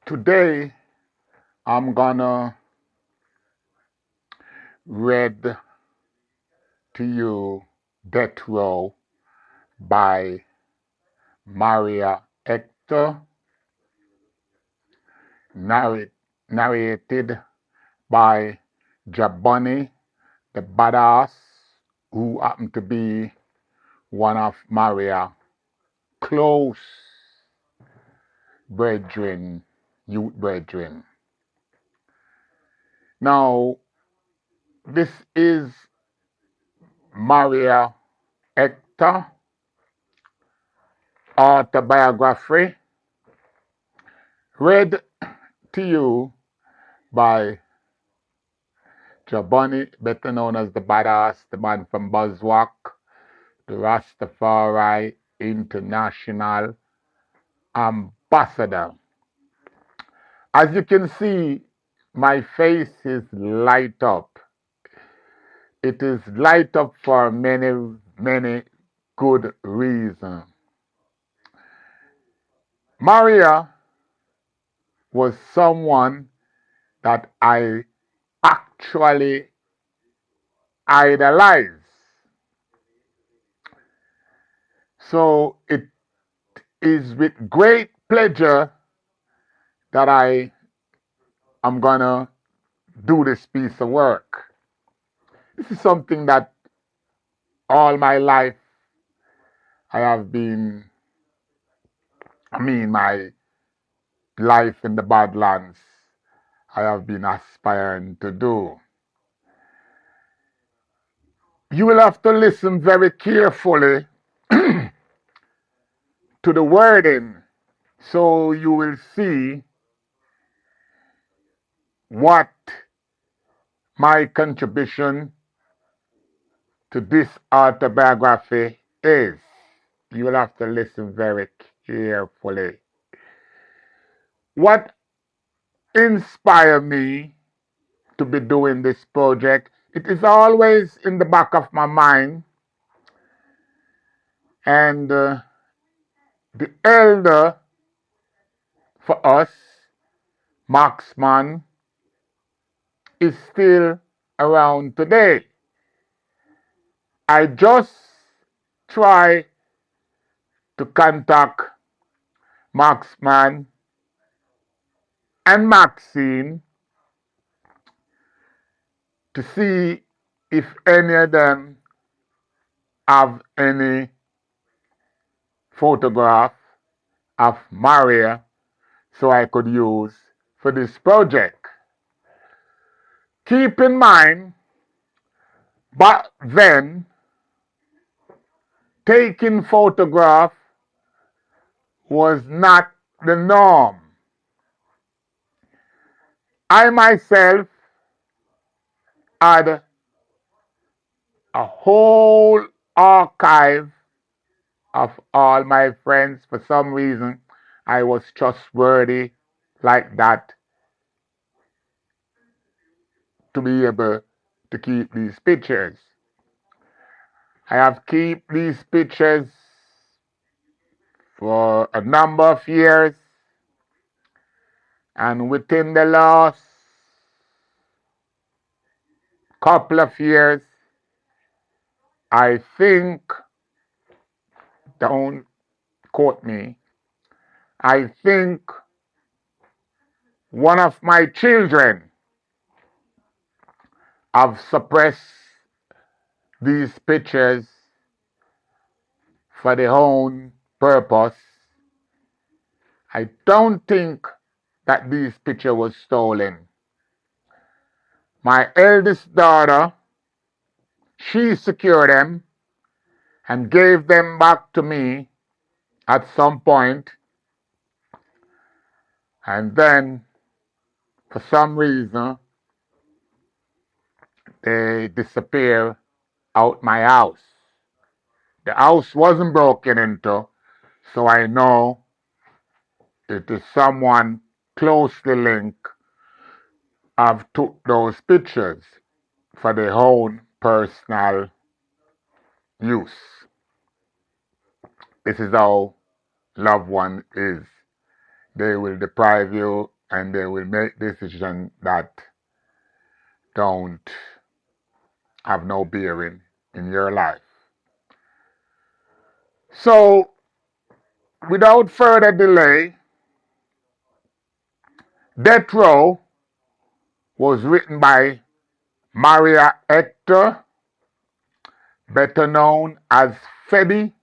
Today I'm gonna read to you Death Row by Maria Hector, narrated by JahBunny, the badass, who happened to be one of Maria's close brethren, youth brethren. Now, this is Maria Hector autobiography, read to you by JahBunny, better known as the badass, the man from Buzzwalk, the Rastafari International Ambassador. As you can see, my face is light up. It is light up for many, many good reasons. Maria was someone that I actually idolize. So it is with great pleasure that I am gonna do this piece of work. This is something that all my life I have been, my life in the Badlands, I have been aspiring to do. You will have to listen very carefully to the wording so you will see what my contribution to this autobiography is. You will have to listen very carefully. What inspired me to be doing this project? It is always in the back of my mind, and the elder for us, Marksman, is still around today. I just try to contact Marksman and Maxine to see if any of them have any photograph of Maria so I could use for this project. Keep in mind, back then, taking photograph was not the norm. I myself had a whole archive of all my friends. For some reason, I was trustworthy like that to be able to keep these pictures. I have kept these pictures for a number of years, and within the last couple of years, I think, don't quote me, I think one of my children have suppressed these pictures for their own purpose. I don't think that these pictures was stolen. My eldest daughter, she secured them and gave them back to me at some point, and then for some reason they disappear out my house. The house wasn't broken into, so I know it is someone closely linked have took those pictures for their own personal use. This is how loved one is. They will deprive you and they will make decisions that don't have no bearing in your life. So, without further delay, Death Row was written by Maria Hector, better known as Fedi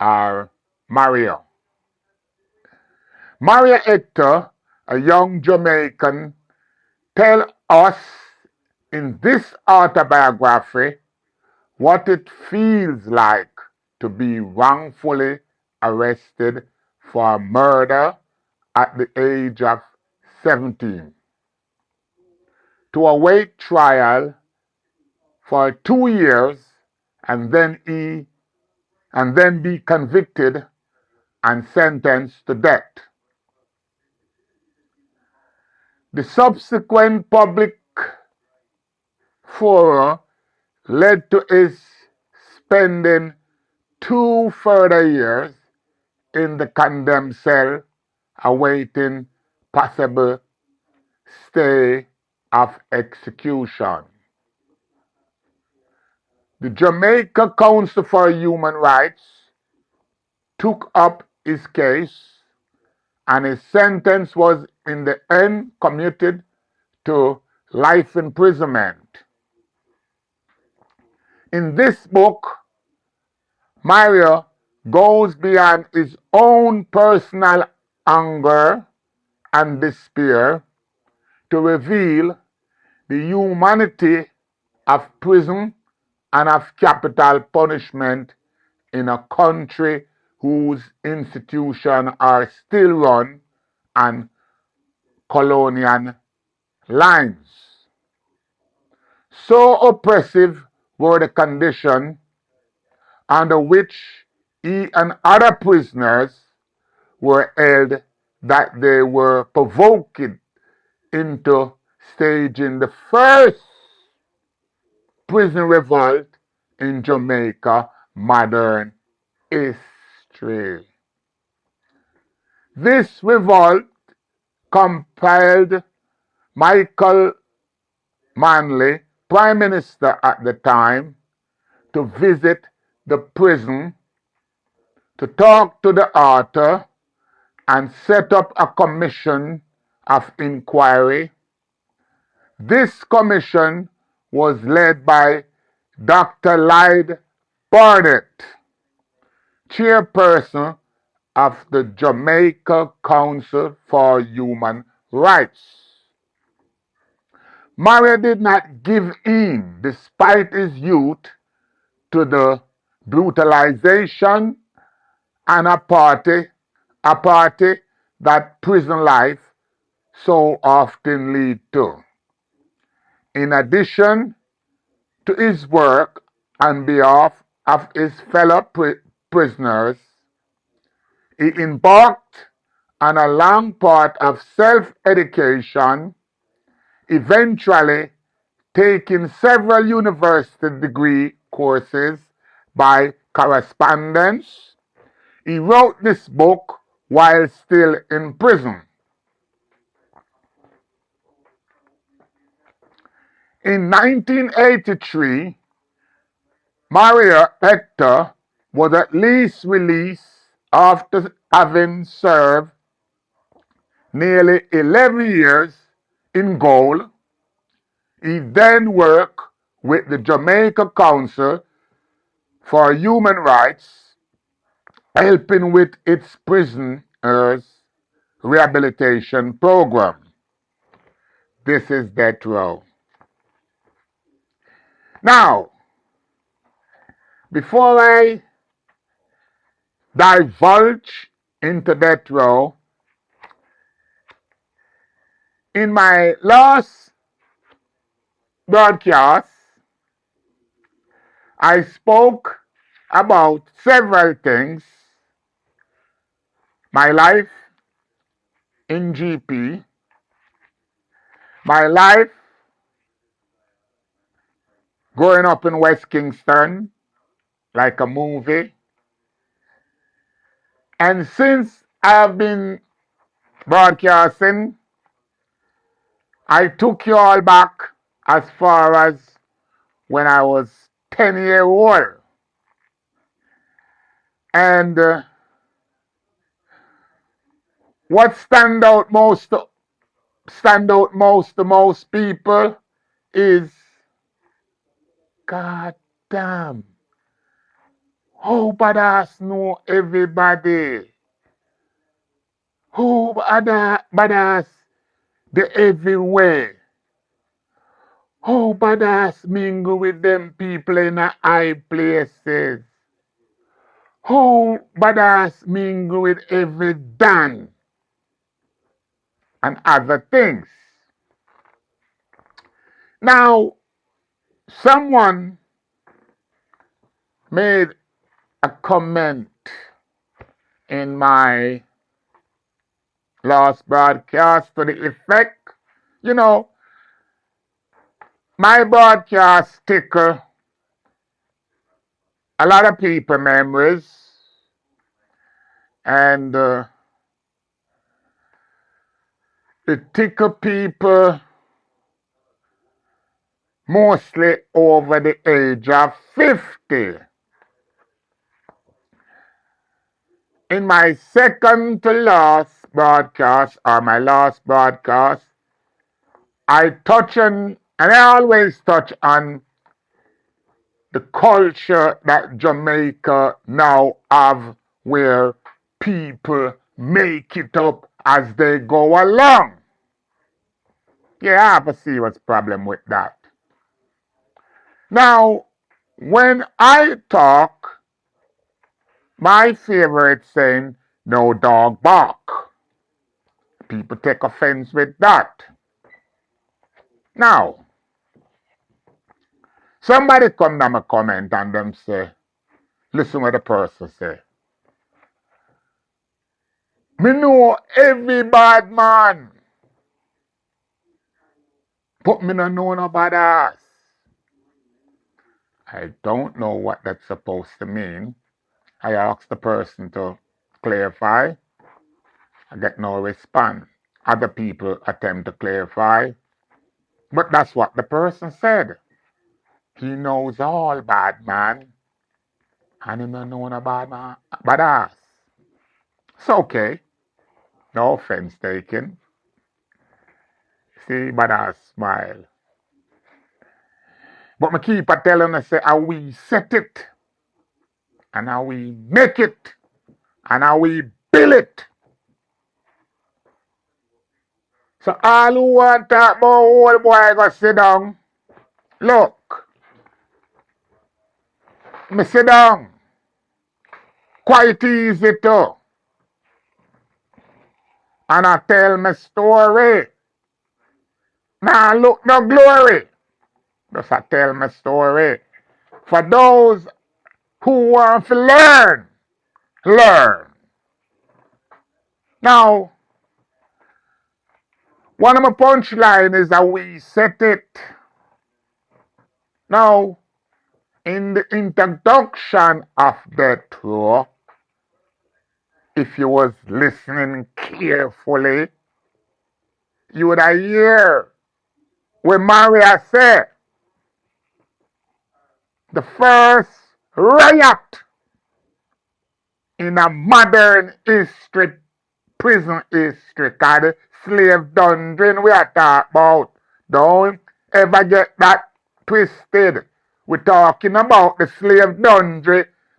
or Mario. Maria Hector, a young Jamaican, tells us in this autobiography what it feels like to be wrongfully arrested for murder at the age of 17, to await trial for 2 years and then be convicted and sentenced to death. The subsequent public furor led to his spending 2 further years in the condemned cell awaiting possible stay of execution. The Jamaica Council for Human Rights took up his case, and his sentence was in the end commuted to life imprisonment. In this book, Mario goes beyond his own personal anger and despair to reveal the humanity of prison and of capital punishment in a country whose institutions are still run on colonial lines. So oppressive were the conditions under which he and other prisoners were held that they were provoked into staging the first prison revolt in Jamaica modern history. This revolt compelled Michael Manley, Prime Minister at the time, to visit the prison to talk to the author and set up a commission of inquiry. This commission was led by Dr. Lyde Barnett, chairperson of the Jamaica Council for Human Rights. Mario did not give in, despite his youth, to the brutalization and apathy that prison life so often lead to. In addition to his work on behalf of his fellow prisoners, he embarked on a long path of self-education, eventually taking several university degree courses by correspondence. He wrote this book while still in prison. In 1983, Maria Hector was at least released after having served nearly 11 years in gaol. He then worked with the Jamaica Council for Human Rights, helping with its prisoners rehabilitation program. This is Death Row. Now, before I divulge into Death Row, in my last broadcast, I spoke about several things: my life in GP, my life growing up in West Kingston, like a movie. And since I have been broadcasting, I took you all back as far as when I was 10-year old. And what stand out most to most people is, God damn, how badass know everybody. How badass they everywhere. How badass mingle with them people in the high places. How badass mingle with every Dan and other things. Now, someone made a comment in my last broadcast to the effect, you know, my broadcast tickle a lot of people memories, and it tickle people mostly over the age of 50. In my second to last broadcast, or my last broadcast, I touch on, and I always touch on, the culture that Jamaica now have, where people make it up as they go along. Yeah, I have a serious problem with that. Now, when I talk, my favorite saying, no dog bark. People take offense with that. Now, somebody come down a comment and them say, listen what the person say. Me know every bad man, but me no know no bad ass. I don't know what that's supposed to mean. I asked the person to clarify. I get no response. Other people attempt to clarify. But that's what the person said. He knows all bad man. And he don't know no bad man, bad ass. It's okay. No offense taken. See, bad ass smile. But me keep a telling her, say, how we set it. And how we make it. And how we build it. So all who want to talk about old boy go sit down. Look. Me sit down. Quite easy too. And I tell my story. Now look no glory. Just I tell my story. For those who want to learn, learn. Now, one of my punchline is that we set it. Now, in the introduction of that tour, if you was listening carefully, you would hear where Maria said, the first riot in a modern history, prison history, called the slave dungeon we are talking about. Don't ever get that twisted. We're talking about the slave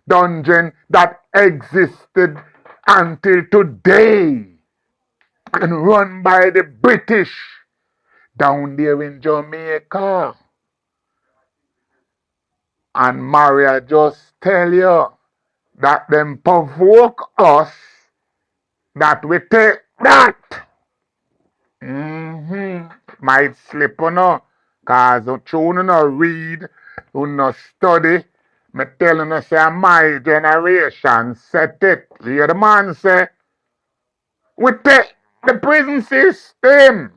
dungeon that existed until today and run by the British down there in Jamaica. And Maria just tell you that them provoke us that we take that. Might slip on no, cause you no read, you no study. Me telling you say my generation set it. You hear the man say, we take the prison system.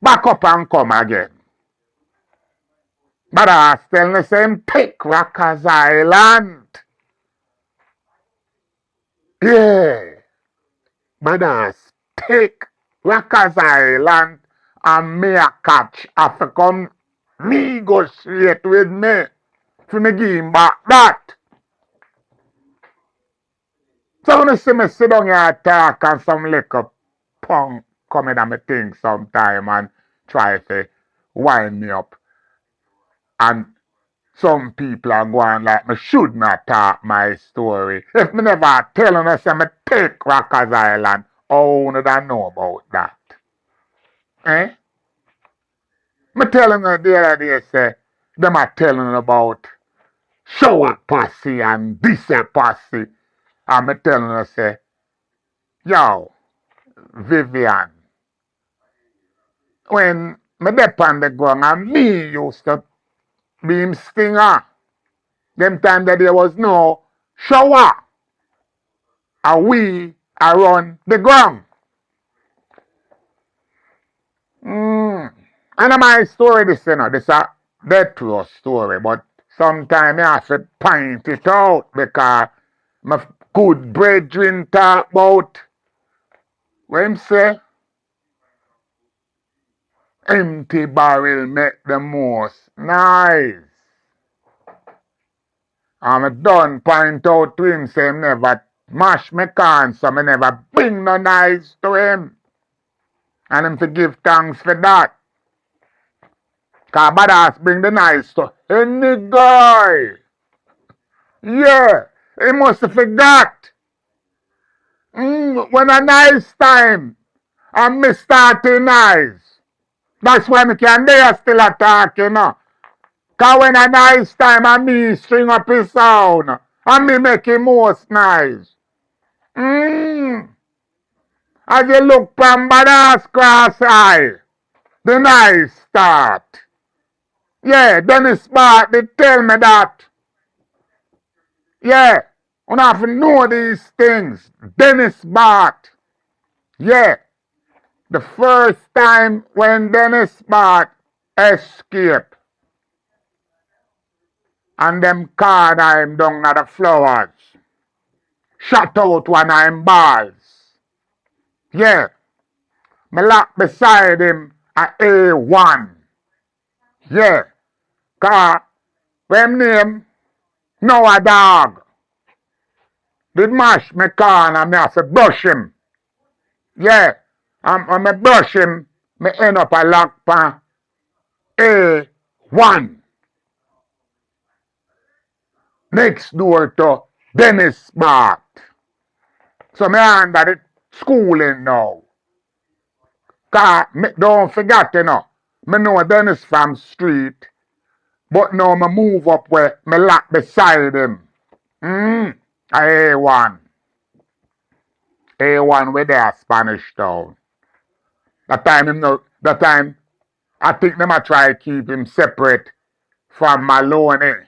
Back up and come again. But I still the same pick Rockers Island. Yeah. Man, take Rockers Island and me a catch. After come me go straight with me. For me give him back that. So when you see me sit down here talk and some little punk come in and me think sometime and try to wind me up. And some people are going like me should not talk my story. If me never tell them I say me take Rockers Island, how would I know about that? Eh? Me telling you the other day say them are telling about shower posse and this posse. And me telling you say, yo, Vivian, when me dep on the ground and me used to be him stinger. Them time that there was no shower. And we are on the ground. And my story this, this a dead true story, but sometimes I have to point it out because my good brethren talk about when him say empty barrel make the most nice. And I done point out to him say him never mash me can, so me never bring no nice to him. And him to give thanks for that. Cause badass bring the nice to any guy. Yeah, he must have forgot. When a nice time, and me starting nice. That's why me can there still a talk, you know. Cause when a nice time, and me string up his sound, and me make him most nice. As you look from badass cross eye, the nice start. Yeah, Dennis Bart did tell me that. Yeah, you have to know these things. Dennis Bart. Yeah, the first time when Dennis Bart escaped and them card him down at the flowers, shot out one of him balls. Yeah, me lock beside him at A1. Yeah, cause when name Noah Dog did mash me car and me have to brush him. Yeah, and when me brush him, me end up a lock pan A1. Next door to Dennis Bart. So me under the schooling now. Cause me don't forget, you me know Dennis from street, but now me move up where me lock beside him. A1. A1 where they are Spanish town. That time I think them a try to keep him separate from Maloney.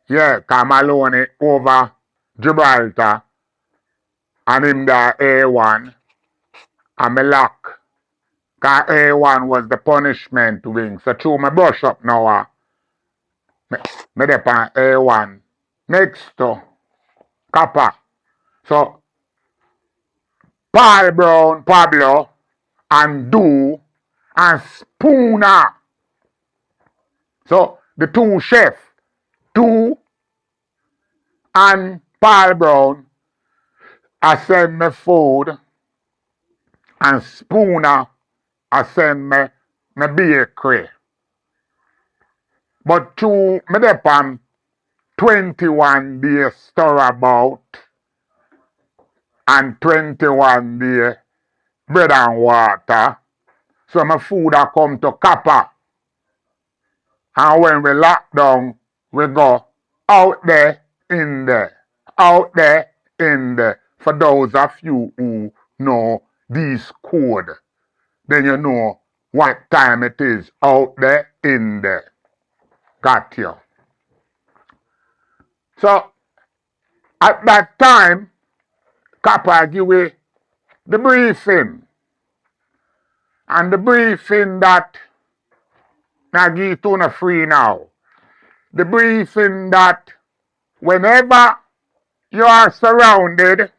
Yeah, cause Maloney over Gibraltar and him the A1 and me lock. Cause A1 was the punishment wing. So through my brush up now, me dep on A1 next to Kappa. So Paul Brown, Pablo, and Do, and Spooner. So the two chefs, Do and Paul Brown, I send me food, and Spooner, I send me bakery. But through me dep on 21 days storabout and 21 days bread and water. So my food a come to Kappa. And when we lock down, we go out there, in there. Out there, in there. For those of you who know this code, then you know what time it is. Out there, in there. Got you. So, at that time, Kappa give away the briefing. And the briefing that, I give it to free now. The briefing that whenever you are surrounded,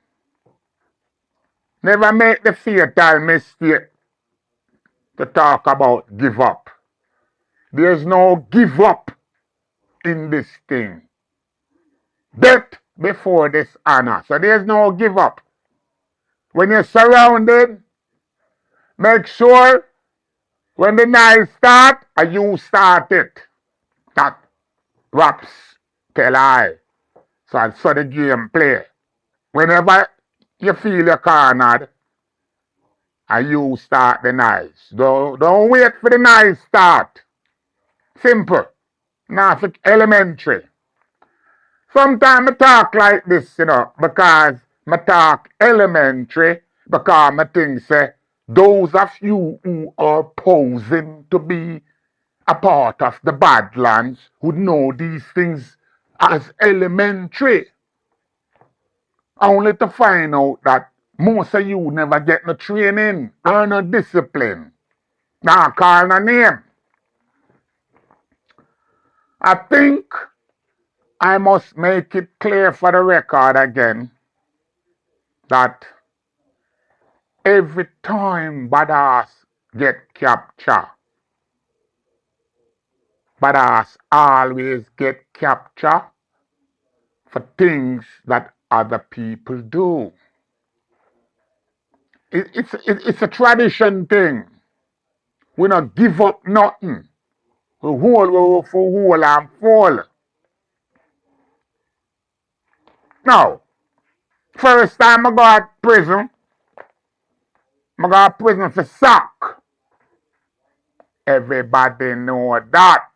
never make the fatal mistake to talk about give up. There's no give up in this thing. Death before dishonor. So there's no give up. When you're surrounded, make sure when the night start, you start it. That raps tell I. So the game play. Whenever you feel you're cornered, you start the night. Don't wait for the night start. Simple. Nothing elementary. Sometimes I talk like this, because I talk elementary, because I think say, those of you who are posing to be a part of the Badlands would know these things as elementary. Only to find out that most of you never get no training or no discipline. Now call no name. I think I must make it clear for the record again that every time badass get captured, badass always get captured for things that other people do. It's a tradition thing. We don't give up nothing. We hold for hold and fall. Now, first time I got prison, I got prison for sock. Everybody know that.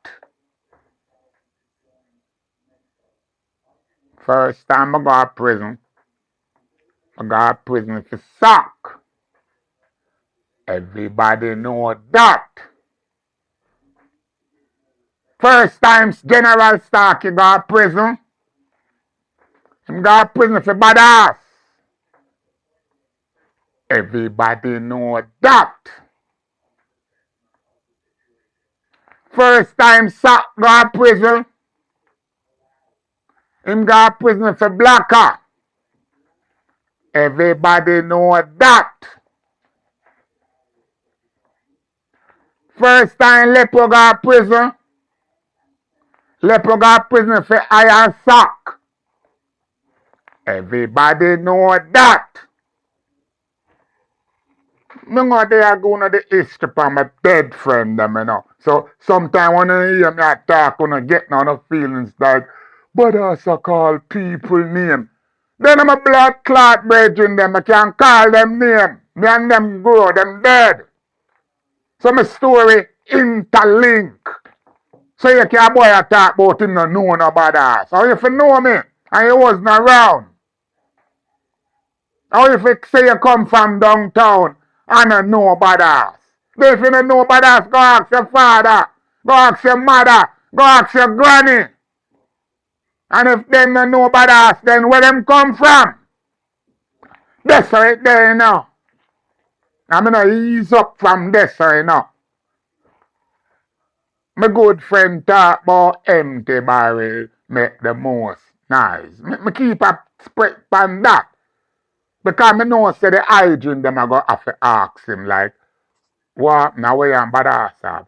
First time I got prison for sock. Everybody know that. First time General Starkey got prison, him got prison for badass. Everybody know that. First time Sock got prison, him got prison for blacker. Everybody know that. First time Lepo got prison for iron sock. Everybody know that. Me know they are going to the history for my dead friend them. So sometimes when you hear me talk, when I get no feelings like, but also call people name. Then I'm a blood clot brethren them, I can call them name. Me and them grow, them dead. So my story interlink. So you can't boy talk about him not know about that. So if you know me and you wasn't around, or if you say you come from downtown and you know about us. Then if you don't know about us, go ask your father, go ask your mother, go ask your granny. And if them don't know about us, then where them come from? That's right there, I'm going to ease up from this right now. My good friend talk about empty barrel make the most nice. Me keep a spread on that. Because I know say the hygiene them are going to have to ask him like, what now where you badass have?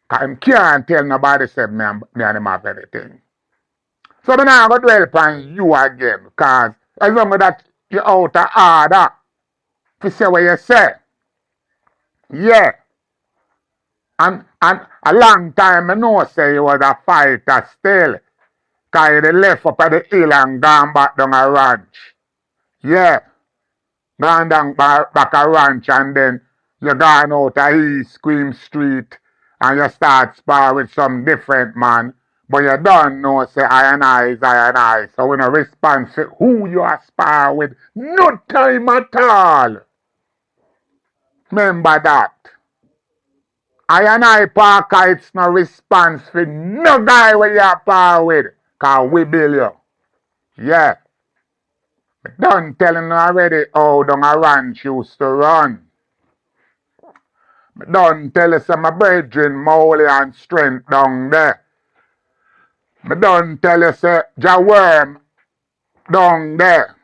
Because him can't tell nobody say me and him have anything. So I'm not going to dwell upon you again. Because as long as that you're out of order to say what you say. Yeah. And a long time I know say he was a fighter still. Because he left up at the hill and gone back down a ranch. Yeah. Gone down back a ranch and then you gone out of East Queen Street and you start spar with some different man. But you don't know say I and I is I and I. So when a response to who you are spar with, no time at all. Remember that. I and I Parker, it's no response for no guy where you par with. Cause we build you. Yeah. But don't tell him already how down a ranch used to run. But don't tell us my brethren Mowley and strength down there. But don't tell us JahWorm down there.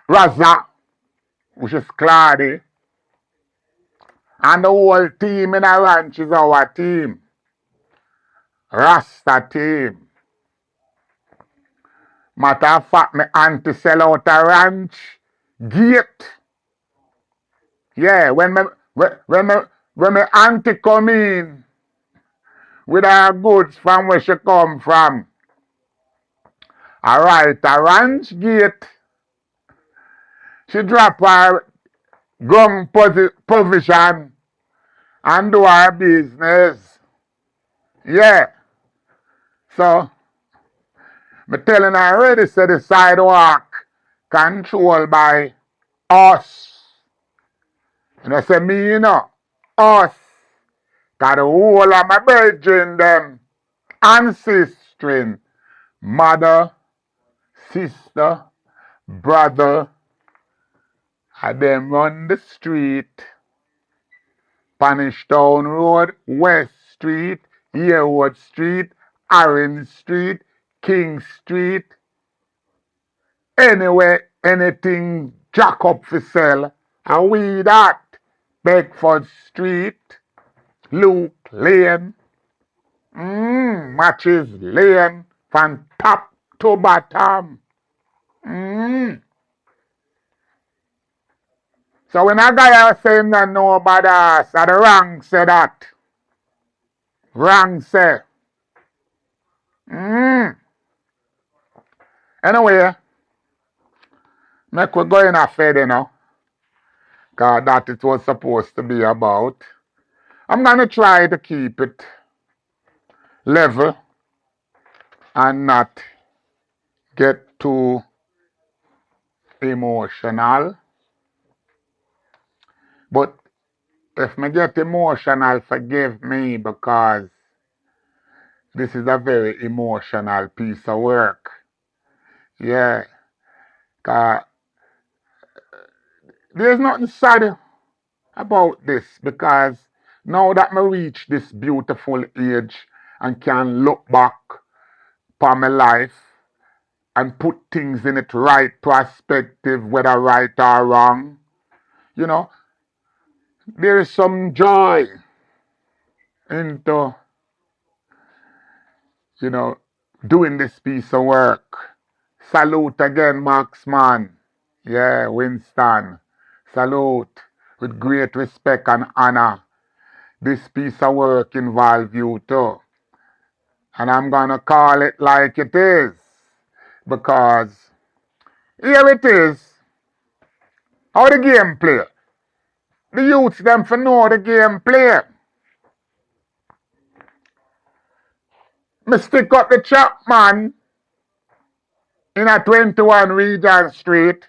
Raza, which is Claudia, and the whole team in a ranch is our team. Rasta team. Matter of fact, me auntie sell out a ranch gate. Yeah, when me auntie come in with her goods from where she come from, alright, a ranch gate, she drop her gun provision and do her business. Yeah. So, me telling her already, say the sidewalk controlled by us. You know, say me, you know, us. Got the whole of my brethren, them, ancestry, mother, sister, brother, and them run the street, Spanish Town Road, West Street, Yearwood Street, Orange Street, King Street, anywhere, anything jack up for sell, and we that, Bedford Street, Luke Lane, Matches Lane, from top to bottom. So when a guy was saying that no badass, the wrong say that. Wrong say. Anyway, make we go in a fed, you know. Because that it was supposed to be about. I'm going to try to keep it level and not get too emotional. But if me get emotional, forgive me because this is a very emotional piece of work. Yeah. Cause there's nothing sad about this because now that I reach this beautiful age and can look back upon my life and put things in its right perspective, whether right or wrong, you know, there is some joy into, you know, doing this piece of work. Salute again, Marksman. Yeah, Winston. Salute with great respect and honor. This piece of work involves you too. And I'm going to call it like it is. Because here it is. How the game play. The youths them for know the game play. Me stick up the chap man in a 21 Regent Street.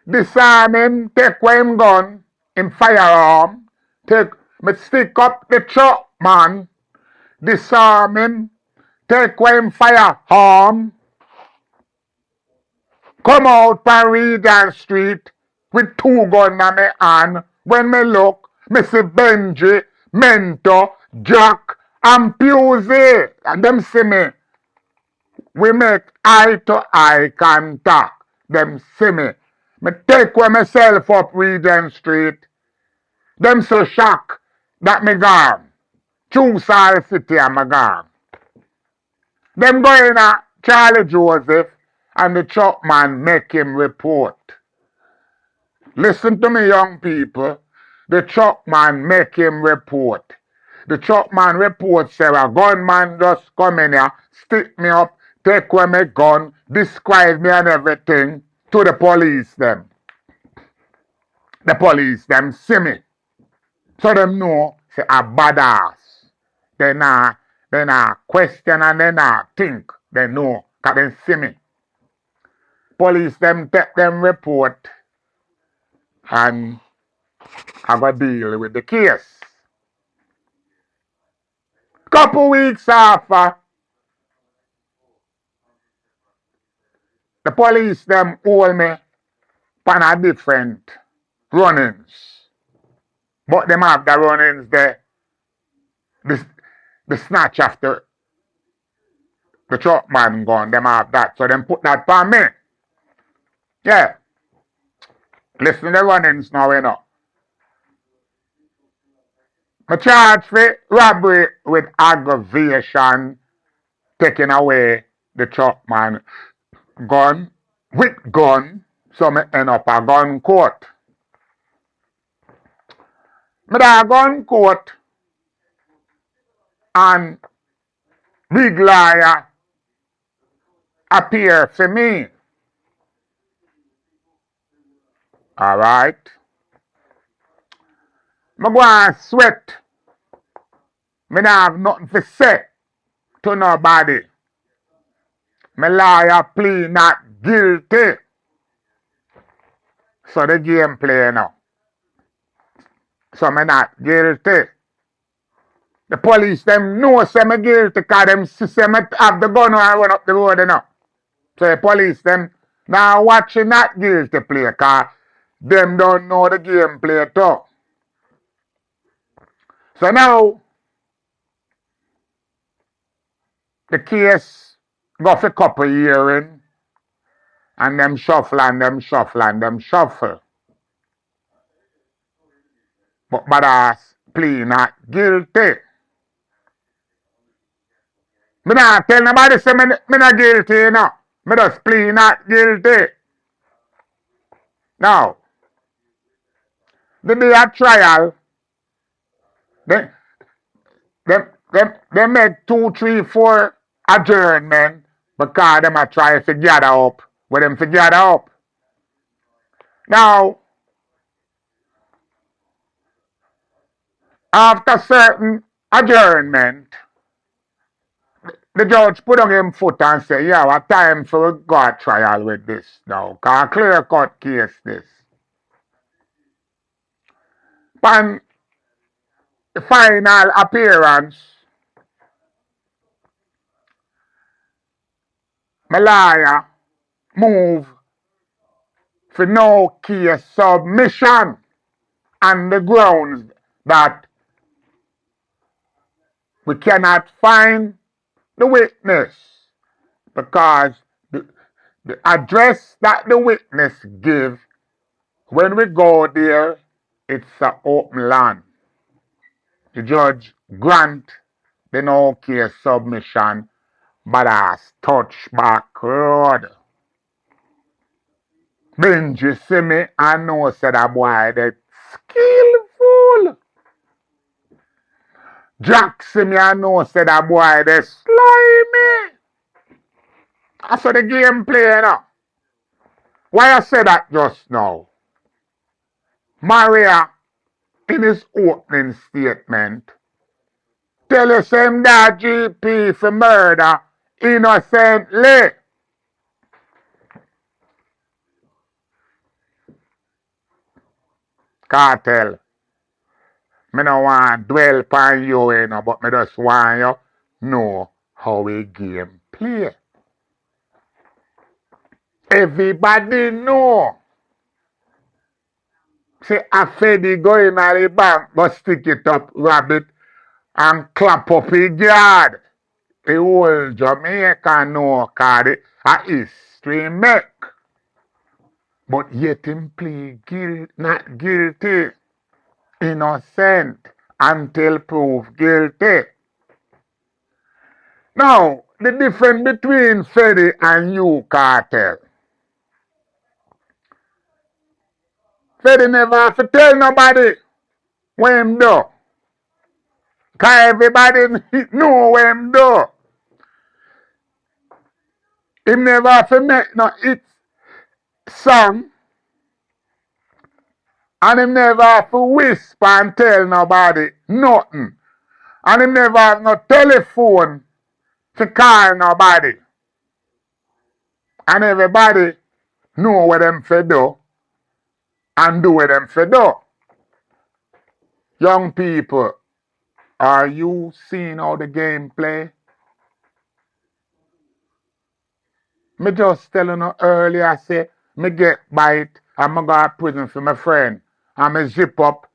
Disarm him, take away him gun, him firearm. Me stick up the chap man. Disarm him, take away him firearm. Come out from Regent Street with two guns in my hand. When me look, me see Benji, Mentor, Jack, and Pusey. And them see me. We make eye to eye contact. Them see me. Me take away myself up Regent Street. Them so shocked that me gone. Choose all city and me gone. Them go in a Charlie Joseph and the truck man make him report. Listen to me, young people. The truck man make him report. The truck man report say a gunman just come in here, stick me up, take away my gun, describe me and everything to the police them. The police them see me. So them know say a badass. They not question and they not think. They know because they see me. Police them take them report and I got deal with the case. Couple weeks after, the police them hold me on a different runnings. But them have the runnings there, the snatch after The truck man gun, them have that. So them put that for me. Yeah. Listen to the runnings now, you know. I charge for robbery with aggravation, taking away the truck man gun with gun, so me end up a gun court. Me da gun court and big liar appear for me. Alright? Me go and sweat. Me not have nothing to say to nobody. Me lawyer plea not guilty. So the game play now. So me not guilty. The police them know say me guilty because them see say me have the gun when I run up the road, you know. So the police them now watching not guilty play because them don't know the game play too. So now the case go for couple hearing and them shuffle and them shuffle and them shuffle. But badass plea not guilty. Me not tell nobody say me not guilty, you know. Me just plea not guilty. Now, the day of trial, they, they make 2, 3, 4 adjournment because them are trying to gather up. With them to gather up. Now, after certain adjournment, the judge put on him foot and say, yeah, what time for we go a trial with this now? Because a clear cut case this. Upon the final appearance, my lawyer move for no case submission on the grounds that we cannot find the witness because the address that the witness give when we go there, it's an open land. The judge grant the no case submission, but as touch back road. Benji see me and know said that boy that skillful. Jack see me and know said that boy that slimy. That's how the game play now. Why I say that just now? Maria, in his opening statement, tell us him that GP for murder innocently. Cartel. Me no want dwell upon you, you know, but me just want you know how a game play. Everybody know. Say a Fedi go in the bank, but stick it up, rabbit, and clap up his guard. The whole Jamaica know cause it a history make. But yet him plead not guilty, innocent, until proved guilty. Now, the difference between Fedi and you, Cartel. Fedi never have to tell nobody what him do. Because everybody know what him do. Him never have to make no hit song. And him never have to whisper and tell nobody nothing. And him never have no telephone to call nobody. And everybody know what them for do and do what them for do. Young people, are you seeing how the game play? Me just telling you earlier, say, me get bite and me go to prison for my friend. And me zip up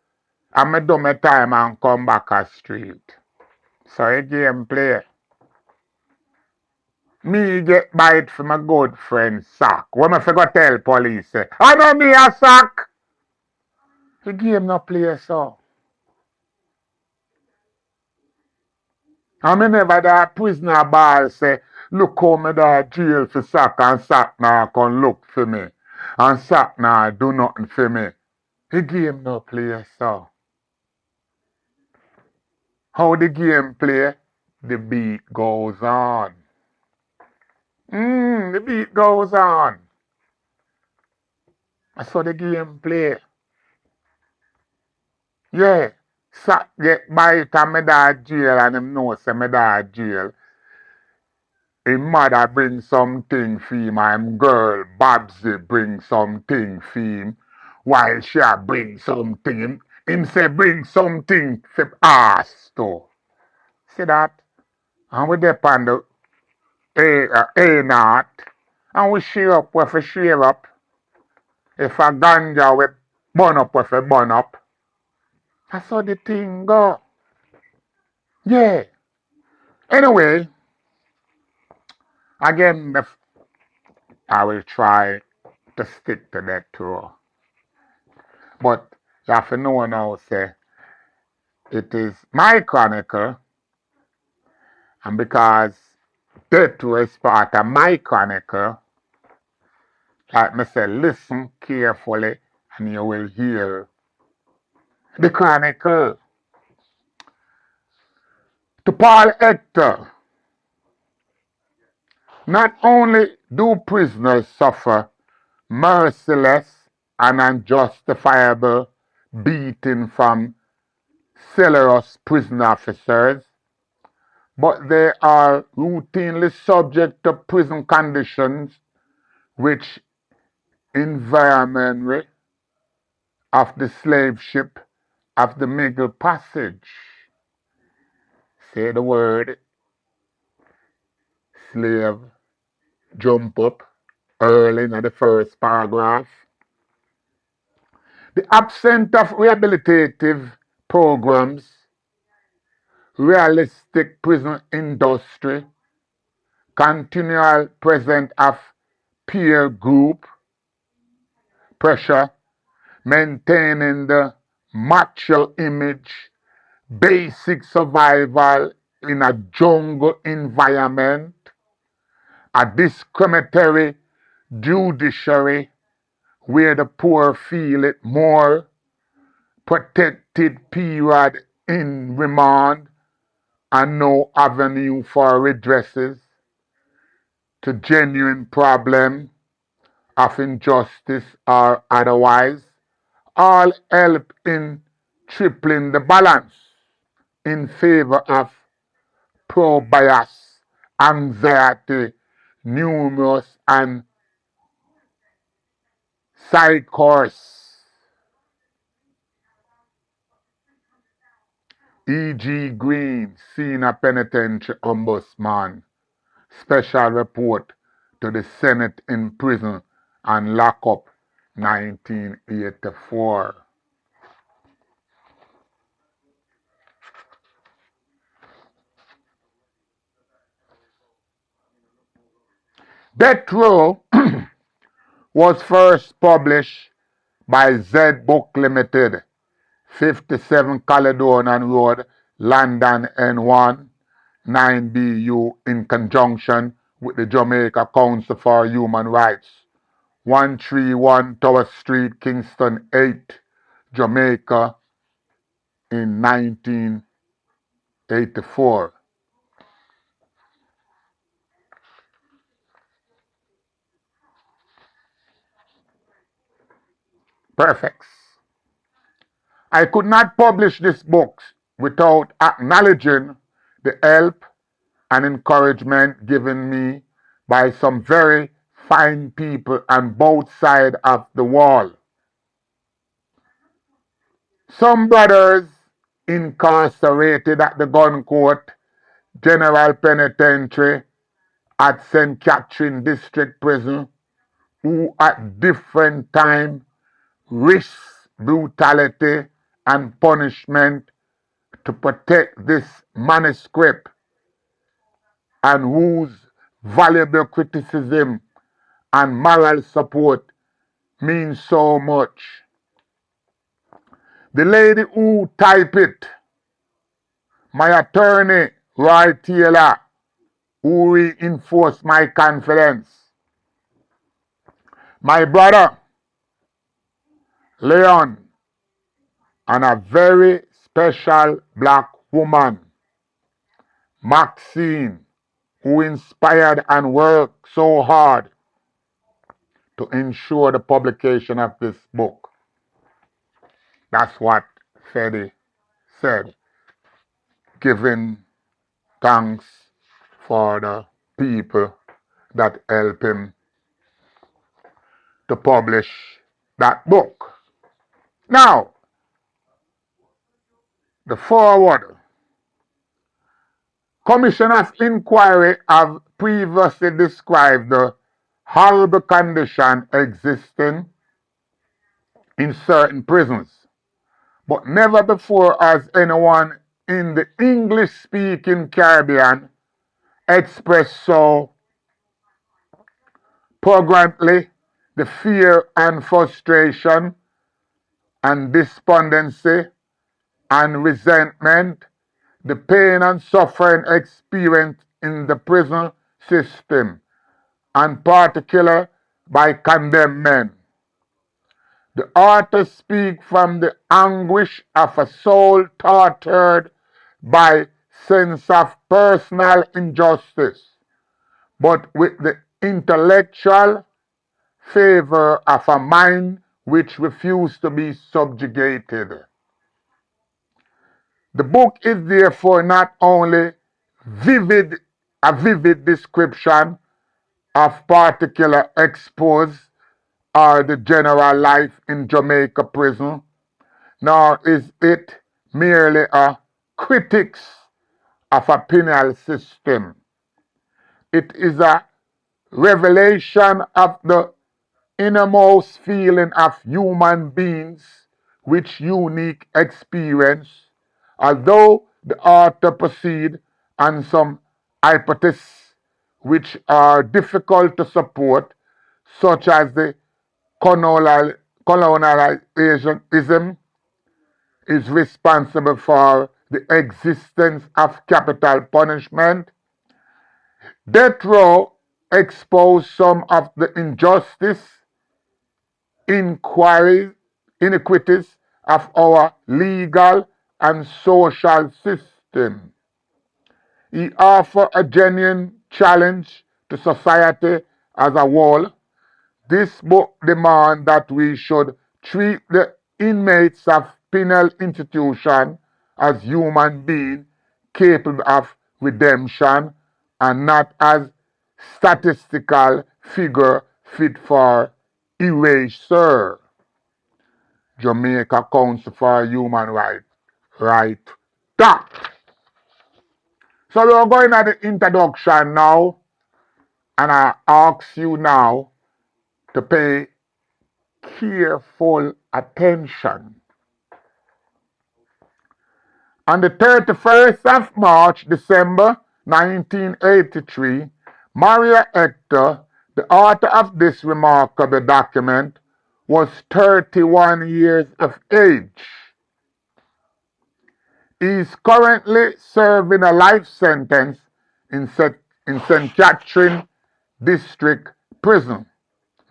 and me do my time and come back a street. So a game play. Me get bite from my good friend Sack. What am I go tell police? Say, I know me a Sack. The game no play so. I me never that prisoner ball say, look how me da jail for Sack and Sack now come look for me. And Sack now do nothing for me. The game no play so. How the game play? The beat goes on. The beat goes on. That's how the game play. Yeah. Sack get bite and me da jail and him know say me da jail. Him mother bring something for him and him girl Babsy bring something for him. While she a bring something, him say bring something for us too. See that? And we depend on the A naught. And we share up what we share up. If a ganja we burn up what we burn up. That's how the thing go. Yeah. Anyway, again, I will try to stick to that too. But you have to know now, say, it is my chronicle, and because that was part of my chronicle, like me say, listen carefully and you will hear the chronicle. To Paul Hector, not only do prisoners suffer merciless and unjustifiable beating from celarious prison officers, but they are routinely subject to prison conditions which environment of the slave ship of the Middle Passage. Say the word slave, jump up early in the first paragraph. The absence of rehabilitative programs, realistic prison industry, continual presence of peer group pressure, maintaining the macho image, basic survival in a jungle environment, a discriminatory judiciary where the poor feel it more, protected period in remand, and no avenue for redresses to genuine problem of injustice or otherwise, all help in tripling the balance in favor of pro-bias, anxiety, numerous and psychos, E.G. Green, Senior Penitentiary Ombudsman, Special Report to the Senate in Prison and Lockup, 1984. Death Row was first published by Z Book Limited, 57 Caledonian Road, London N1, 9BU, in conjunction with the Jamaica Council for Human Rights, 131 Tower Street, Kingston 8, Jamaica, in 1984. Perfect. I could not publish this book without acknowledging the help and encouragement given me by some very fine people on both sides of the wall. Some brothers incarcerated at the Gun Court General Penitentiary at St. Catherine District Prison who at different times risk brutality and punishment to protect this manuscript and whose valuable criticism and moral support means so much. The lady who typed it, my attorney, Roy Taylor, who reinforced my confidence. My brother, Leon, and a very special black woman, Maxine, who inspired and worked so hard to ensure the publication of this book. That's what Freddy said, giving thanks for the people that helped him to publish that book. Now, the foreword. Commission of Inquiry have previously described the horrible condition existing in certain prisons, but never before has anyone in the English-speaking Caribbean expressed so poignantly the fear and frustration and despondency and resentment, the pain and suffering experienced in the prison system, and particularly by condemned men. The author speaks from the anguish of a soul tortured by sense of personal injustice, but with the intellectual favor of a mind which refused to be subjugated. The book is therefore not only a vivid description of particular expose or the general life in Jamaica prison, nor is it merely a critics of a penal system. It is a revelation of the innermost feeling of human beings which unique experience, although the author proceed on some hypotheses which are difficult to support, such as the colonialism is responsible for the existence of capital punishment. Death row exposed some of the injustice, inequities of our legal and social system. He offered a genuine challenge to society as a whole. This book demands that we should treat the inmates of penal institution as human beings capable of redemption and not as statistical figure fit for erasure. Jamaica Council for Human Rights. Right. That. So we're going at the introduction now, and I ask you now to pay careful attention. On the 31st of March, December 1983, Maria Hector, the author of this remarkable document, was 31 years of age. He is currently serving a life sentence in St. Catherine District Prison,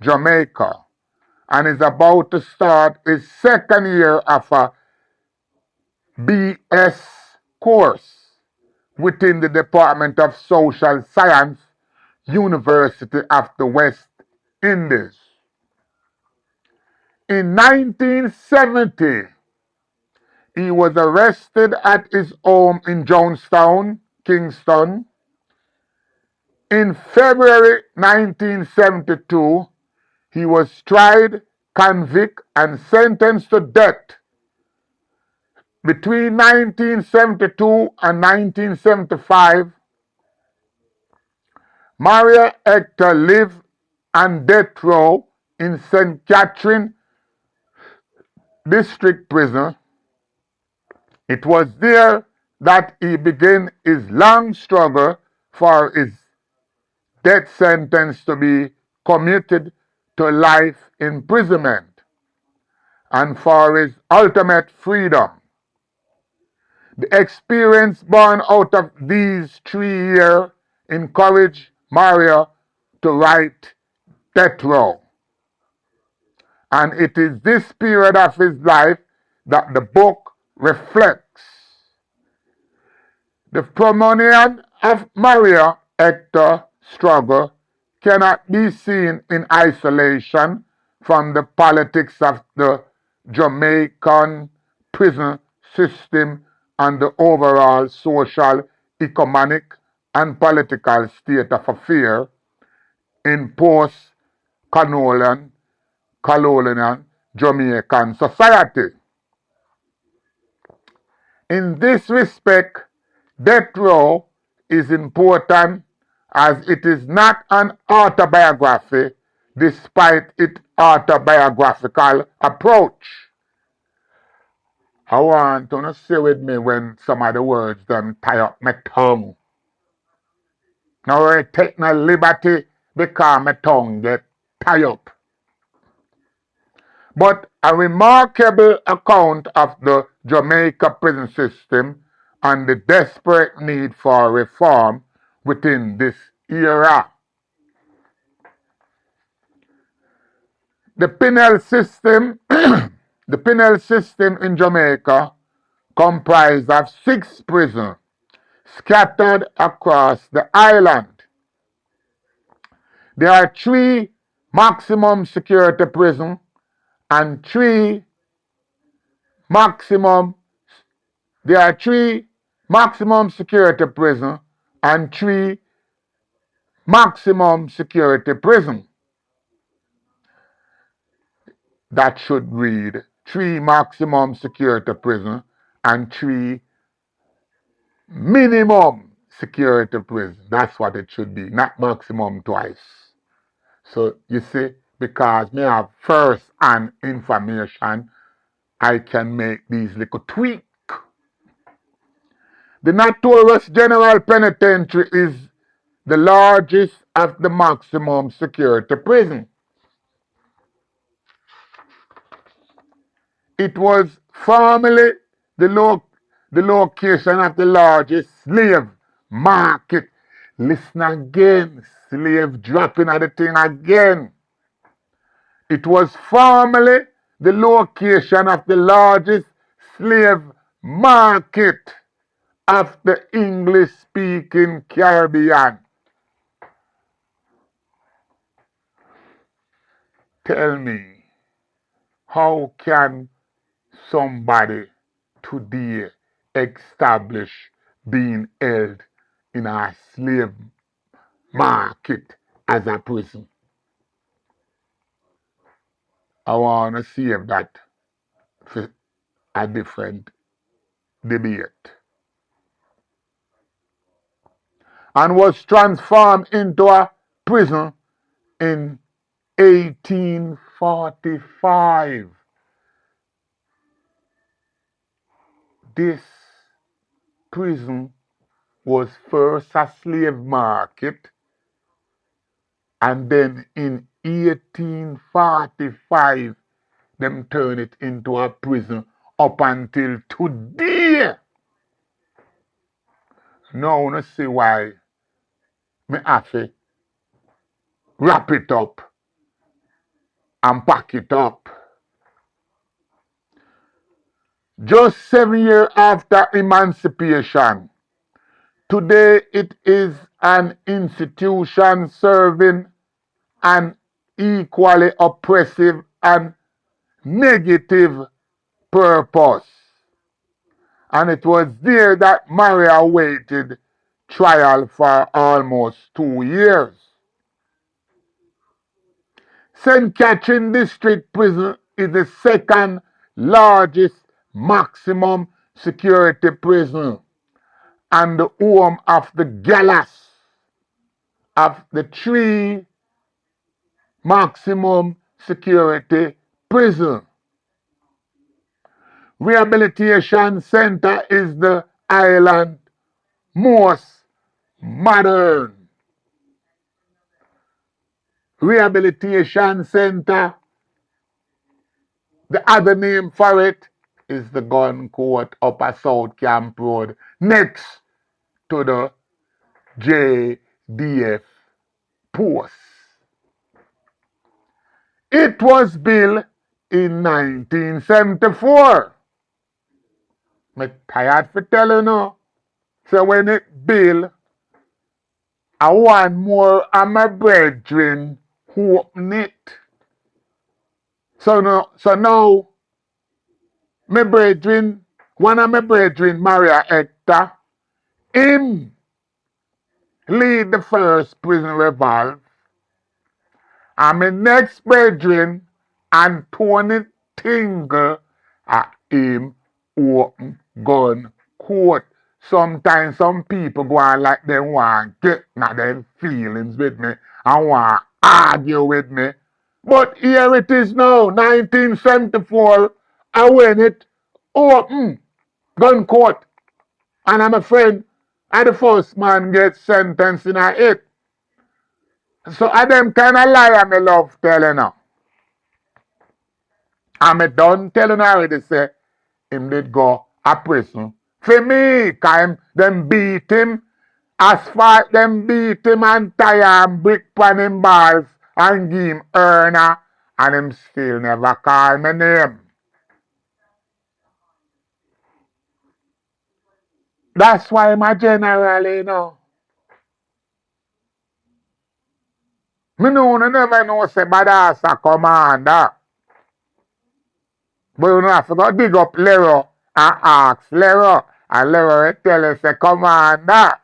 Jamaica, and is about to start his second year of a BS course within the Department of Social Science, University of the West Indies. In 1970, he was arrested at his home in Jonestown, Kingston. In February 1972, he was tried, convicted, and sentenced to death. Between 1972 and 1975, Maria Hector lived on death row in St. Catherine District Prison. It was there that he began his long struggle for his death sentence to be commuted to life imprisonment and for his ultimate freedom. The experience born out of these 3 years encouraged Mario to write Death Row. And it is this period of his life that the book reflects. The premonition of Maria Hector struggle cannot be seen in isolation from the politics of the Jamaican prison system and the overall social, economic, and political state of affairs in post-colonial Jamaican society. In this respect, Death Row is important as it is not an autobiography despite its autobiographical approach. I want you to say with me when some of the words them tie up my tongue. Now I take no liberty because my tongue get tied up. But a remarkable account of the Jamaica prison system and the desperate need for reform within this era. The penal system, the penal system in Jamaica comprised of 6 prisons scattered across the island. There are 3 maximum security prisons and 3 maximum security prisons and 3 maximum security prisons. That should read 3 maximum security prisons and 3 minimum security prisons. That's what it should be, not maximum twice. So you see, because me have first-hand information, I can make these little tweaks. The Notorious General Penitentiary is the largest of the maximum security prison. It was formerly the location of the largest slave market. Listen again, slave dropping at the thing again. It was formerly the location of the largest slave market of the English-speaking Caribbean. Tell me, how can somebody today establish being held in a slave market as a prison? I want to save that for a different debate. And was transformed into a prison in 1845. This prison was first a slave market, and then in 1845 them turned it into a prison up until today. Now you see why me have to wrap it up and pack it up. Just 7 years after emancipation, today it is an institution serving an equally oppressive and negative purpose. And it was there that Maria awaited trial for almost 2 years. St. Catherine District Prison is the second largest maximum security prison and the home of the gallas of the 3 maximum security prison. Rehabilitation Center is the island's most modern Rehabilitation Center. The other name for it is the gun court upper South Camp Road next to the JDF post. It was built in 1974. I'm tired for telling you. So when it built, I want more of my brethren who open it. So now my brethren, one of my brethren, Maria Hector, him lead the first prison revolve. And my next brethren, Anthony Tingle, him open gun court. Sometimes some people go on like they want to get na their feelings with me and want to argue with me. But here it is now, 1974, and when it open gun court, and I'm a friend, and the first man gets sentenced in a it. So I them kind of lie I me love telling her. And me done telling her already say him did go a prison. For me, cause them beat him, as far them beat him and tie and brick pan him balls and give him earner, and him still never call my name. That's why my general, you know. Me know you never know say badass a commander. But you know have to go dig up Lero and ask Lero. And Lero will tell you say commander.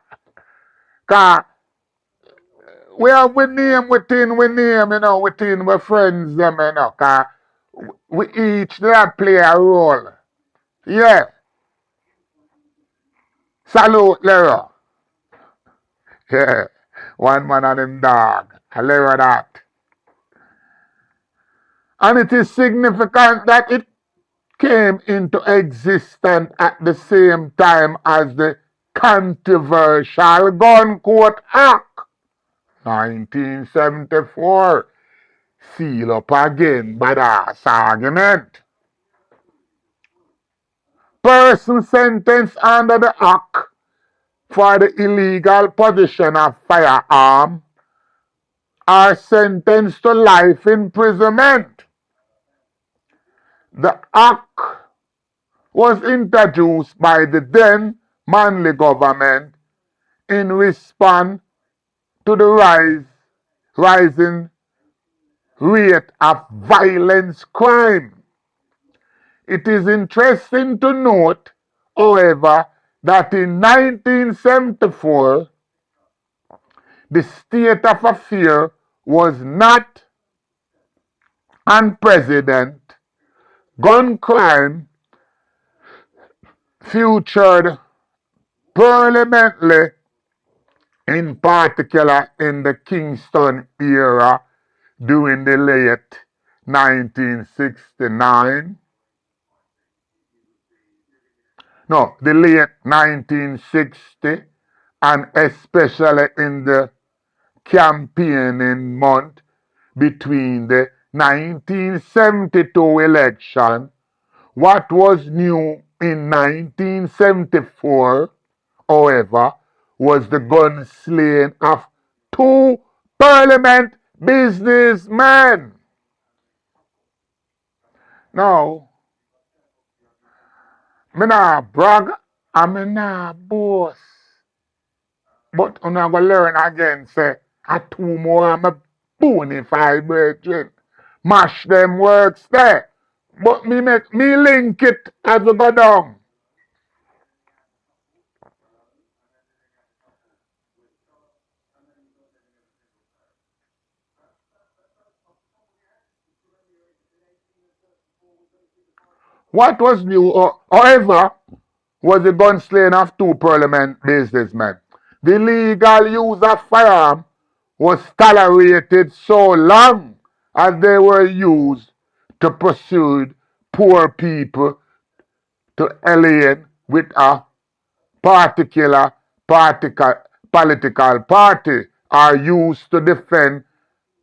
Cause we have we name within we name, you know, within we friends them, you know, cause we each there play a role. Yeah. Salute Lero. Yeah. One man and him dog. I Lero that. And it is significant that it came into existence at the same time as the controversial Gun Court Act, 1974, seal up again by the argument. Persons sentenced under the Act for the illegal possession of firearm are sentenced to life imprisonment. The Act was introduced by the then Manley government in response to the rising rate of violence crime. It is interesting to note, however, that in 1974, the state of affairs was not unprecedented. Gun crime featured prominently, in particular in the Kingston era during the late 1969. No, the late 1960, and especially in the campaigning month between the 1972 election. What was new in 1974, however, was the gun slaying of two parliament businessmen. Now, me nah brag and me nah boast. But I'm going to learn again, say, I two more of my bonafide brethren. Mash them works there. But me link it as we go down. What was new, however, was the gun slaying of two parliament businessmen. The legal use of firearm was tolerated so long as they were used to pursue poor people to alien with a particular political party, are used to defend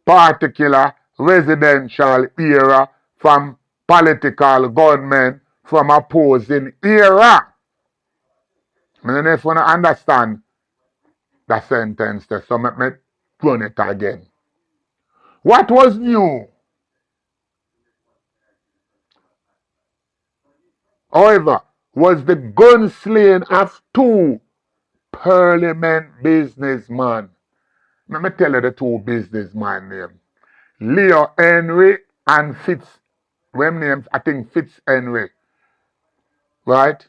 particular residential era from political gunmen from opposing era. I don't know if you understand the sentence there, so let me run it again. What was new, however, was the gunslaying of two Parliament businessmen. Let me tell you the two businessmen names. Leo Henry and Fitz. Them names, I think Fitz Henry. Right?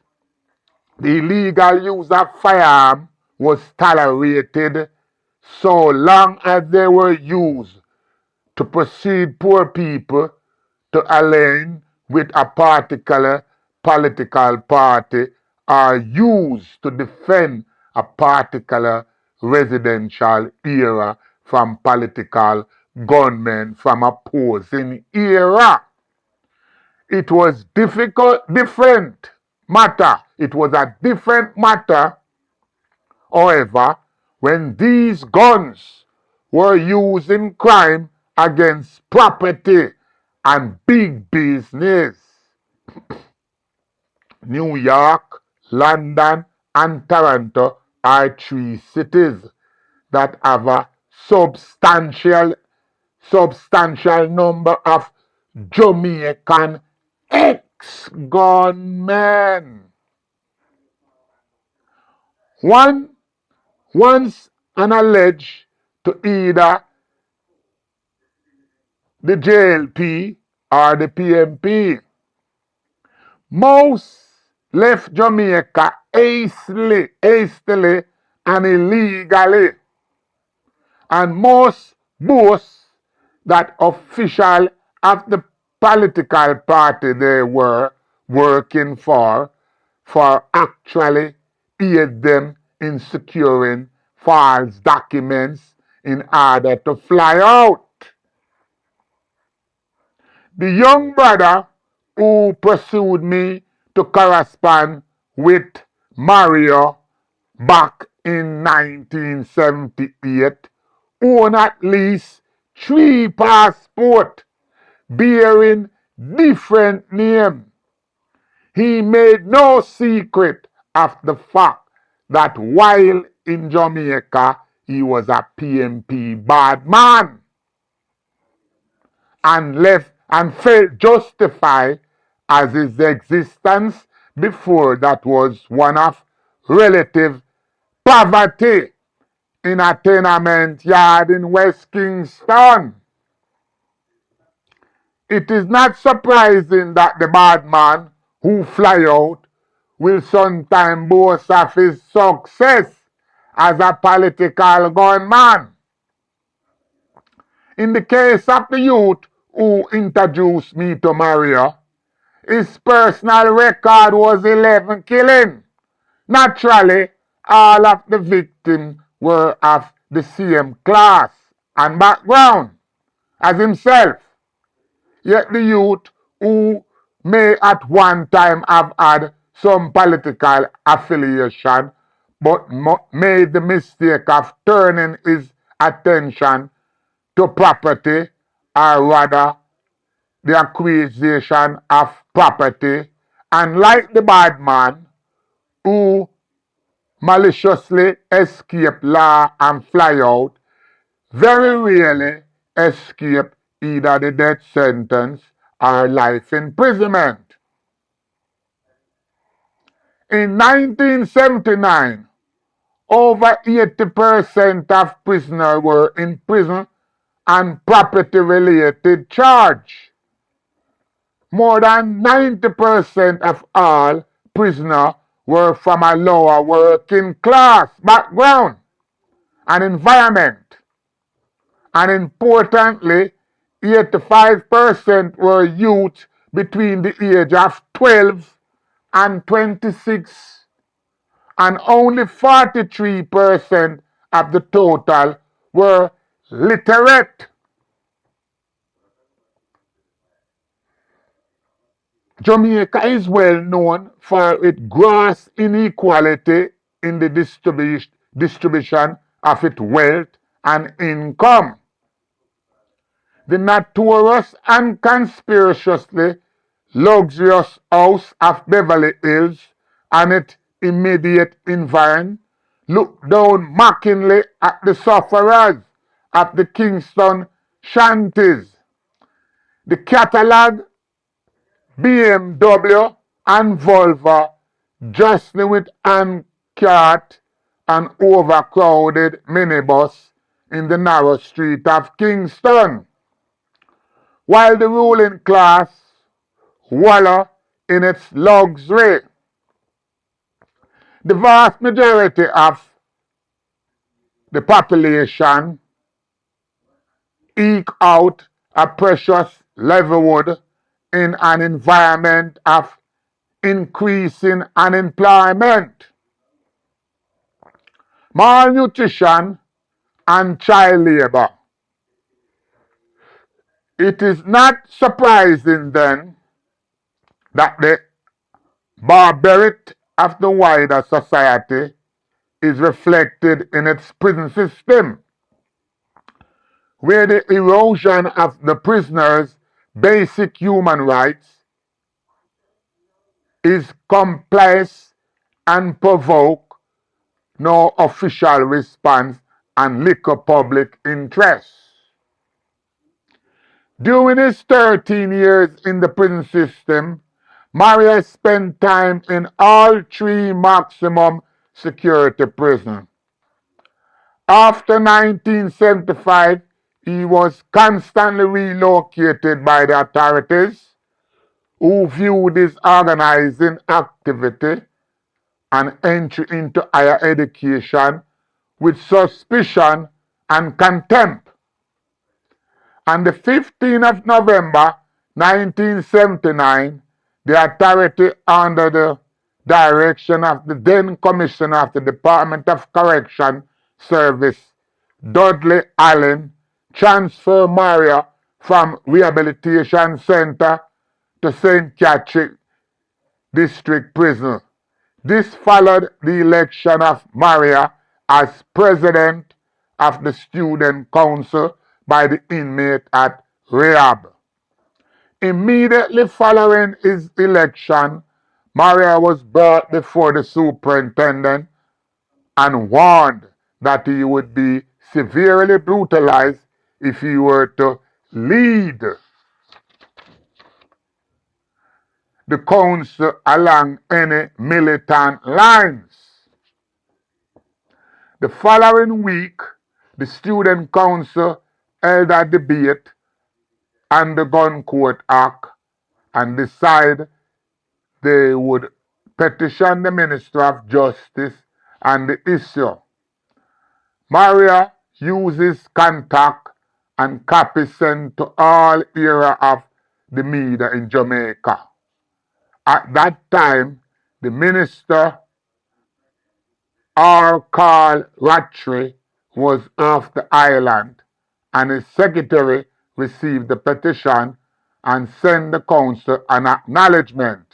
The illegal use of firearm was tolerated so long as they were used to persuade poor people to align with a particular political party or used to defend a particular residential era from political gunmen from opposing era. It was different matter. It was a different matter, however, when these guns were used in crime against property and big business. New York, London, and Toronto are three cities that have a substantial number of Jamaican ex-gunmen. Once an alleged to either the JLP or the PMP. Most left Jamaica hastily and illegally, and most boast that officials of the political party they were working for actually aid them in securing false documents in order to fly out. The young brother who pursued me to correspond with Mario back in 1978 owned at least 3 passports bearing different names. He made no secret of the fact that while in Jamaica he was a PMP bad man and felt justified as his existence before that was one of relative poverty in a tenement yard in West Kingston. It is not surprising that the bad man who fly out will sometime boast of his success as a political gunman. In the case of the youth who introduced me to Mario, his personal record was 11 killings. Naturally, all of the victims were of the same class and background as himself. Yet the youth who may at one time have had some political affiliation but made the mistake of turning his attention to property, or rather the acquisition of property, and like the bad man who maliciously escape law and fly out, very rarely escape either the death sentence or life imprisonment. In 1979, over 80% of prisoners were in prison on property-related charge. More than 90% of all prisoners were from a lower working class background and environment. And importantly, 85% were youth between the age of 12 and 26, and only 43% of the total were literate. Jamaica is well known for its gross inequality in the distribution of its wealth and income. The notorious and conspicuously luxurious house of Beverly Hills and its immediate environ looked down mockingly at the sufferers of the Kingston shanties. The catalog BMW and Volvo jostling with handcart and overcrowded minibus in the narrow street of Kingston, while the ruling class wallow in its luxury. The vast majority of the population eke out a precious livelihood in an environment of increasing unemployment, malnutrition, and child labor. It is not surprising then that the barbarity of the wider society is reflected in its prison system, where the erosion of the prisoners' basic human rights is complex and provoke no official response and little public interest. During his 13 years in the prison system, Mario spent time in all three maximum security prisons. After 1975, he was constantly relocated by the authorities, who viewed his organizing activity and entry into higher education with suspicion and contempt. On the 15th of November 1979, the authority under the direction of the then Commissioner of the Department of Correction Service, Dudley Allen, transferred Maria from Rehabilitation Center to St. Catherine District Prison. This followed the election of Maria as president of the Student Council by the inmate at rehab. Immediately following his election, Maria was brought before the superintendent and warned that he would be severely brutalized if he were to lead the council along any militant lines. The following week, the student council held a debate on the Gun Court Act and decided they would petition the Minister of Justice on the issue. Maria uses contact and copies sent to all areas of the media in Jamaica. At that time, the minister, R. Carl Rattray, was off the island, and his secretary received the petition and sent the council an acknowledgement.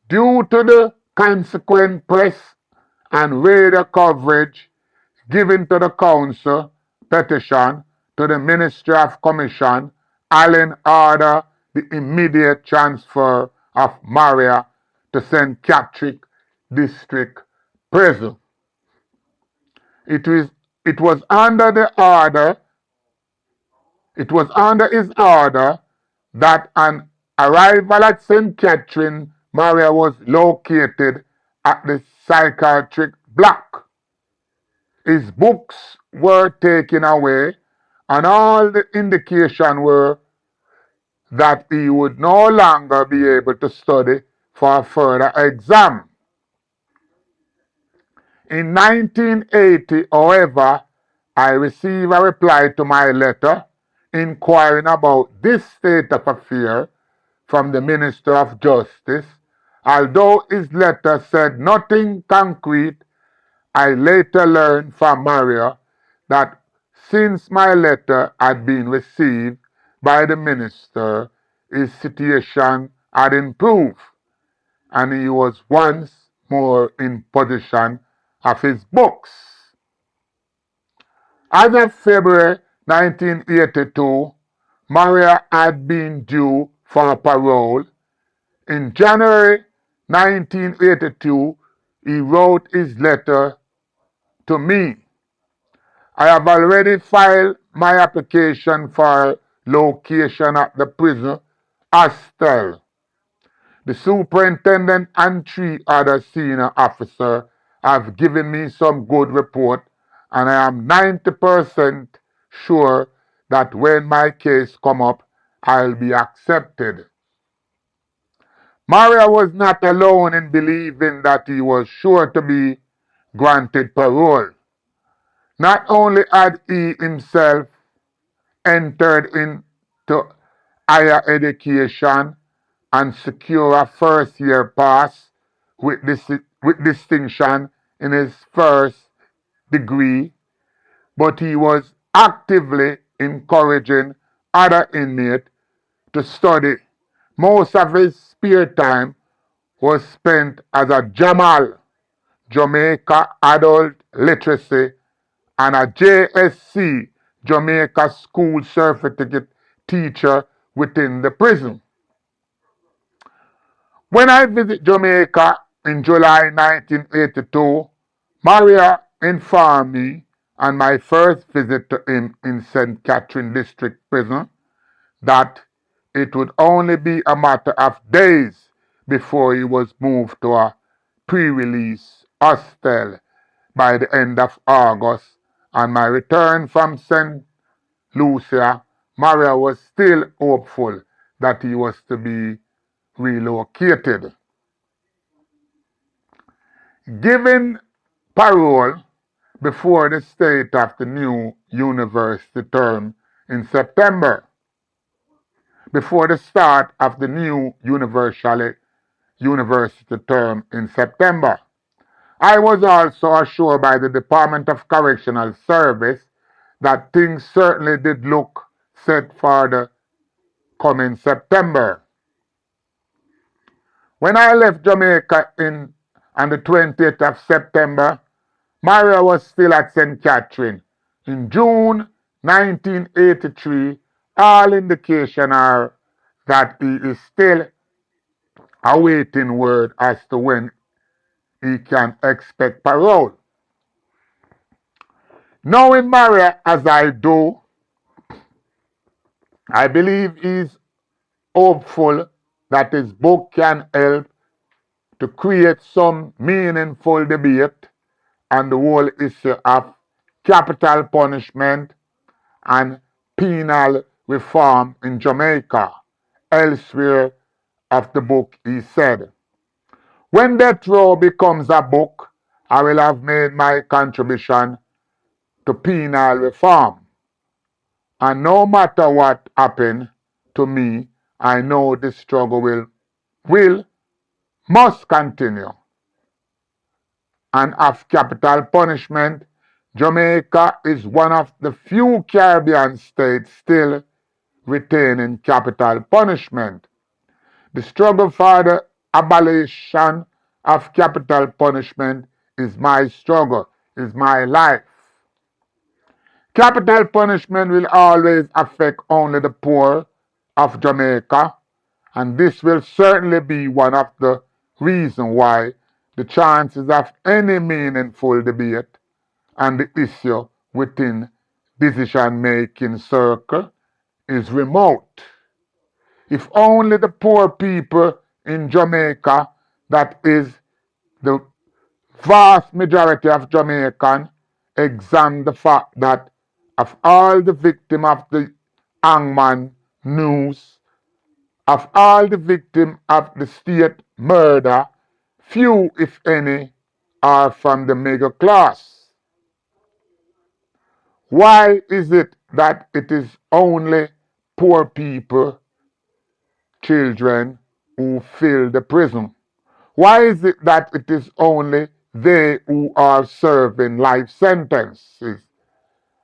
Due to the consequent press and radio coverage given to the council petition to the Ministry of Commission, Allen ordered the immediate transfer of Maria to St. Catherine District Prison. It was under his order that on arrival at St. Catherine, Maria was located at the psychiatric block. His books were taken away, and all the indication were that he would no longer be able to study for a further exam. In 1980, however, I received a reply to my letter inquiring about this state of affairs from the Minister of Justice. Although his letter said nothing concrete, I later learned from Maria that since my letter had been received by the minister, his situation had improved and he was once more in possession of his books. As of February 1982, Maria had been due for a parole. In January 1982, he wrote his letter to me. I have already filed my application for location at the prison hostel. The superintendent and three other senior officers have given me some good report, and I am 90% sure that when my case come up, I'll be accepted. Maria was not alone in believing that he was sure to be granted parole. Not only had he himself entered into higher education and secure a first year pass with distinction in his first degree, but he was actively encouraging other inmates to study. Most of his spare time was spent as a Jamal, Jamaica Adult Literacy, and a JSC, Jamaica School Certificate teacher within the prison. When I visit Jamaica in July 1982, Maria informed me on my first visit to him in St. Catherine District Prison that it would only be a matter of days before he was moved to a pre-release hostel by the end of August. On my return from St. Lucia, Maria was still hopeful that he was to be relocated. Given parole before the start of the new university term in September, before the start of the new university term in September. I was also assured by the Department of Correctional Service that things certainly did look set for the coming September. When I left Jamaica on the 20th of September, Maria was still at St. Catherine. In June 1983, all indications are that he is still awaiting word as to when he can expect parole. Knowing Maria as I do, I believe he's hopeful that his book can help to create some meaningful debate on the whole issue of capital punishment and penal reform in Jamaica. Elsewhere of the book, he said, "When Death Row becomes a book, I will have made my contribution to penal reform. And no matter what happens to me, I know this struggle must continue." And of capital punishment, Jamaica is one of the few Caribbean states still retaining capital punishment. The struggle for the abolition of capital punishment is my struggle, is my life. Capital punishment will always affect only the poor of Jamaica, and this will certainly be one of the reasons why the chances of any meaningful debate on the issue within decision-making circle is remote. If only the poor people in Jamaica, that is the vast majority of Jamaicans, examine the fact that of all the victims of the hangman news, of all the victims of the state murder, few, if any, are from the middle class. Why is it that it is only poor people, children, who fill the prison? Why is it that it is only they who are serving life sentences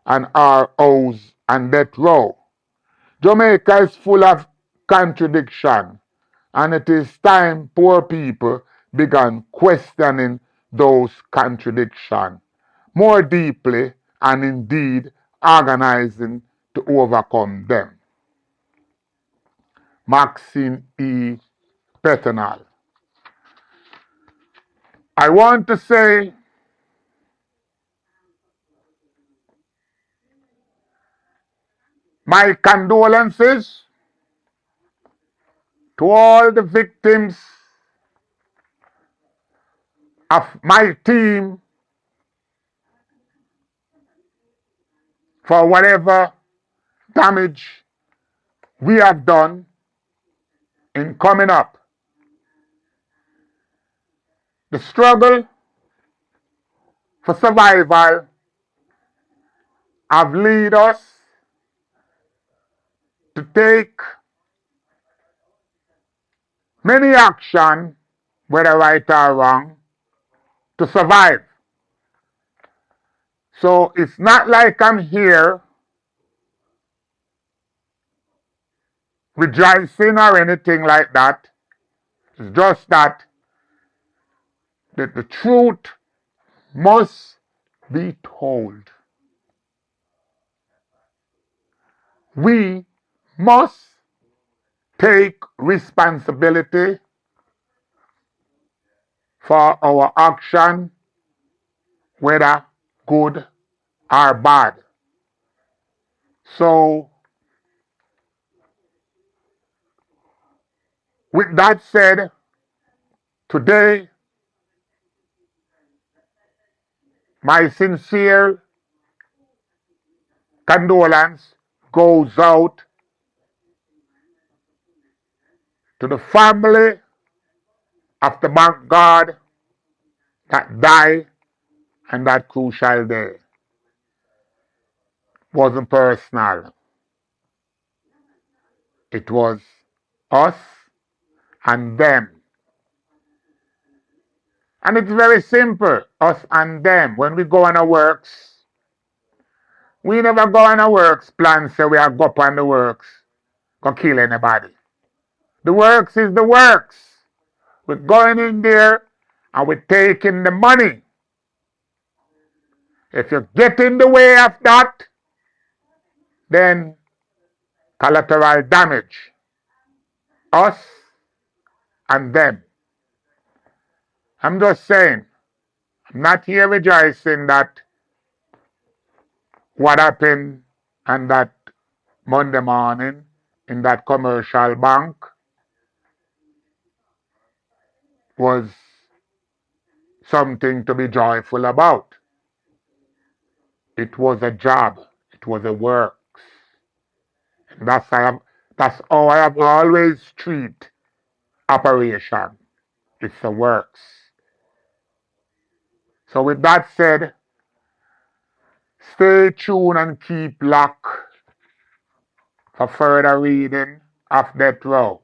and are housed on death row? Jamaica is full of contradiction, and it is time poor people began questioning those contradictions more deeply and indeed organizing to overcome them. Maxine E. Petanal. I want to say my condolences to all the victims of my team for whatever damage we have done in coming up. The struggle for survival have led us to take many action, whether right or wrong, to survive. So it's not like I'm here rejoicing or anything like that. It's just that the truth must be told. We must take responsibility for our action, whether good or bad. So, with that said, today, my sincere condolence goes out to the family of the bank guard that died on that crucial day. Wasn't personal. It was us and them. And it's very simple, us and them. When we go on our works, we never go on our works plan, say we are go up on the works, go kill anybody. The works is the works. We're going in there and we're taking the money. If you get in the way of that, then collateral damage. Us and them. I'm just saying, I'm not here rejoicing that what happened on that Monday morning in that commercial bank was something to be joyful about. It was a job. It was a works. That's how I have always treated operation. It's a works. So with that said, stay tuned and keep locked for further reading of Death Row.